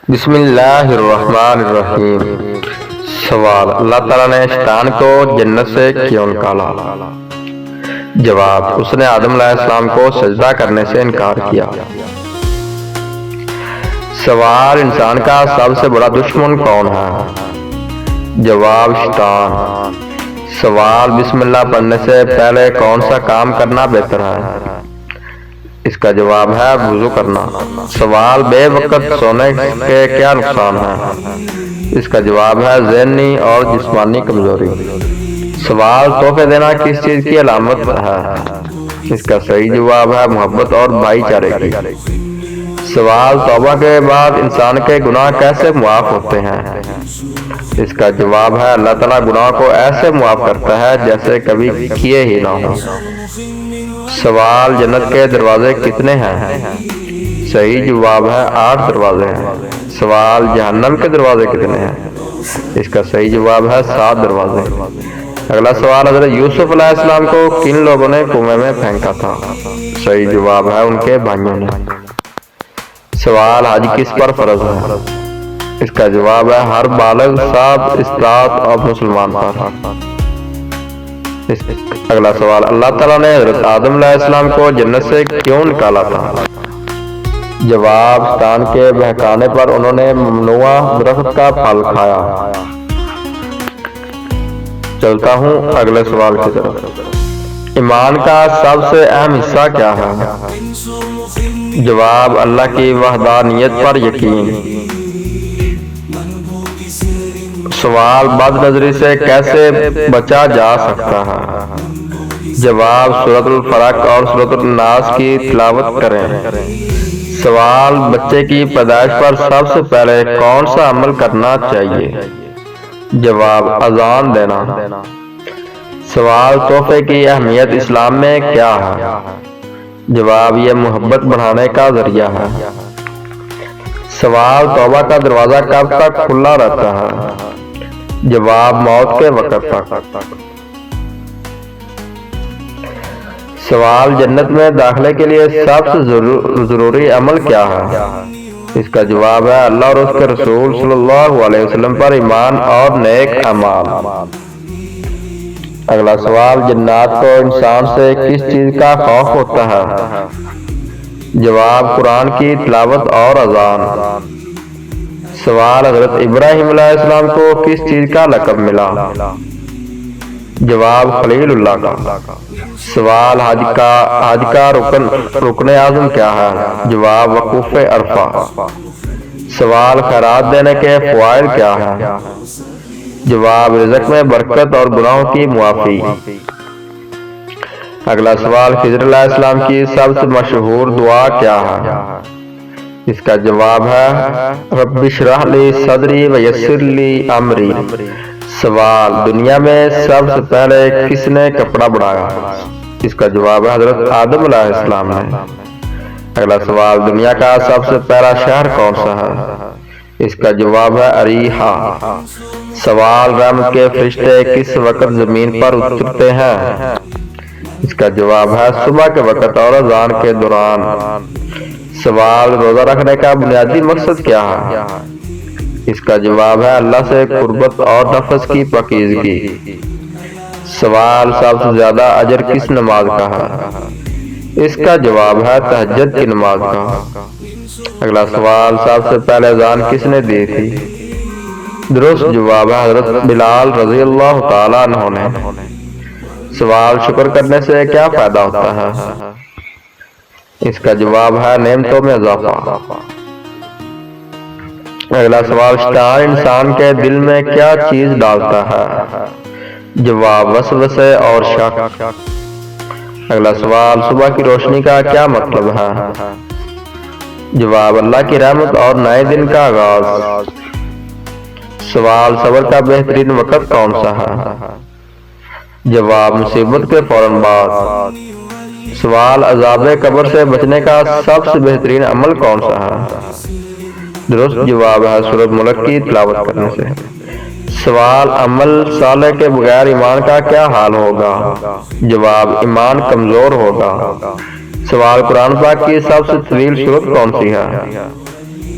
بسم اللہ الرحمن الرحیم۔ سوال: اللہ تعالیٰ نے شیطان کو جنت سے کیوں نکالا؟ جواب: اس نے آدم علیہ السلام کو سجدہ کرنے سے انکار کیا۔ سوال: انسان کا سب سے بڑا دشمن کون ہے؟ جواب: شیطان۔ سوال: بسم اللہ پڑھنے سے پہلے کون سا کام کرنا بہتر ہے؟ اس کا جواب ہے وضو کرنا۔ سوال: بے وقت سونے کے کیا نقصان ہیں؟ اس کا جواب ہے ذہنی اور جسمانی کمزوری۔ سوال: تحفے دینا کس چیز کی علامت ہے؟ اس کا صحیح جواب ہے محبت اور بھائی چارے کی۔ سوال: توبہ کے بعد انسان کے گناہ کیسے معاف ہوتے ہیں؟ اس کا جواب ہے اللہ تعالیٰ گناہ کو ایسے معاف کرتا ہے جیسے کبھی کیے ہی نہ ہوں۔ سوال: جنت کے دروازے کتنے ہیں؟ صحیح جواب ہے 8 دروازے ہیں۔ سوال: جہنم کے دروازے کتنے ہیں؟ اس کا صحیح جواب ہے 7 دروازے۔ اگلا سوال: حضرت یوسف علیہ السلام کو کن لوگوں نے کنویں میں پھینکا تھا؟ صحیح جواب ہے ان کے بھائیوں نے۔ سوال: حج کس پر فرض ہے؟ اس کا جواب ہے ہر بالغ صاحب استطاعت اور مسلمان پر۔ اگلا سوال: اللہ تعالیٰ نے حضرت آدم علیہ السلام کو جنت سے کیوں نکالا تھا؟ جواب: شیطان کے بہکانے پر انہوں نے ممنوع درخت کا پھل کھایا۔ چلتا ہوں اگلے سوال کی طرف۔ ایمان کا سب سے اہم حصہ کیا ہے؟ جواب: اللہ کی وحدانیت پر یقین۔ سوال: بد نظری سے کیسے بچا جا سکتا ہے؟ جواب: سورۃ الفلق اور سورۃ الناس کی تلاوت کریں۔ سوال: بچے کی پیدائش پر سب سے پہلے کون سا عمل کرنا چاہیے؟ جواب: اذان دینا۔ سوال: تحفے کی اہمیت اسلام میں کیا ہے؟ جواب: یہ محبت بڑھانے کا ذریعہ ہے۔ سوال: توبہ کا دروازہ کب تک کھلا رہتا ہے؟ جواب: موت کے وقت تک۔ سوال: جنت میں داخلے کے لیے سب سے ضروری عمل کیا ہے؟ اس کا جواب ہے اللہ اور اس کے رسول صلی اللہ علیہ وسلم پر ایمان اور نیک اعمال۔ اگلا سوال: جنات کو انسان سے کس چیز کا خوف ہوتا ہے؟ جواب: قرآن کی تلاوت اور اذان۔ سوال: حضرت ابراہیم علیہ السلام کو کس چیز کا لقب ملا؟ جواب: خلیل اللہ کا۔ سوال: حج کا رکن اعظم کیا ہے؟ جواب: وقوف عرفہ۔ سوال: خیرات دینے کے فوائد کیا ہیں؟ جواب: رزق میں برکت اور گناہوں کی معافی۔ اگلا سوال: خضر علیہ السلام کی سب سے مشہور دعا کیا ہے؟ اس کا جواب ہے رب اشرح لی صدری ویسر لی امری۔ سوال: دنیا میں سب سے پہلے کس نے کپڑا بنایا؟ اس کا جواب ہے حضرت آدم علیہ السلام نے۔ اگلا سوال: دنیا کا سب سے پہلا شہر کون سا ہے؟ اس کا جواب ہے اریحا۔ سوال: رحمت کے فرشتے کس وقت زمین پر اترتے ہیں؟ اس کا جواب ہے صبح کے وقت اور اذان کے دوران۔ سوال: روزہ رکھنے کا بنیادی مقصد کیا ہے؟ اس کا جواب ہے اللہ سے قربت اور نفس کی پاکیزگی۔ سوال: سب سے زیادہ اجر کس نماز کا ہے؟ اس کا جواب ہے تہجد کی نماز کا۔ اگلا سوال: سب سے پہلے اذان کس نے دی تھی؟ درست جواب ہے حضرت بلال رضی اللہ تعالیٰ عنہ نے۔ سوال: شکر کرنے سے کیا فائدہ ہوتا ہے؟ اس کا جواب ہے نعمتوں میں اضافہ۔ اگلا سوال: شیطان انسان کے دل میں کیا چیز ڈالتا ہے؟ جواب: وسوسے اور شک۔ اگلا سوال: صبح کی روشنی کا کیا مطلب ہے؟ جواب: اللہ کی رحمت اور نئے دن کا آغاز۔ سوال: صبر کا بہترین وقت کون سا ہے؟ جواب: مصیبت کے فوراً بعد۔ سوال: عذاب قبر سے بچنے کا سب سے بہترین عمل کون سا ہے؟ درست جواب ہے سورۃ ملک کی تلاوت کرنے سے۔ سوال: عمل صالح کے بغیر ایمان کا کیا حال ہوگا؟ جواب: ایمان کمزور ہوگا۔ سوال: قرآن پاک کی سب سے طویل سورت کون سی ہے؟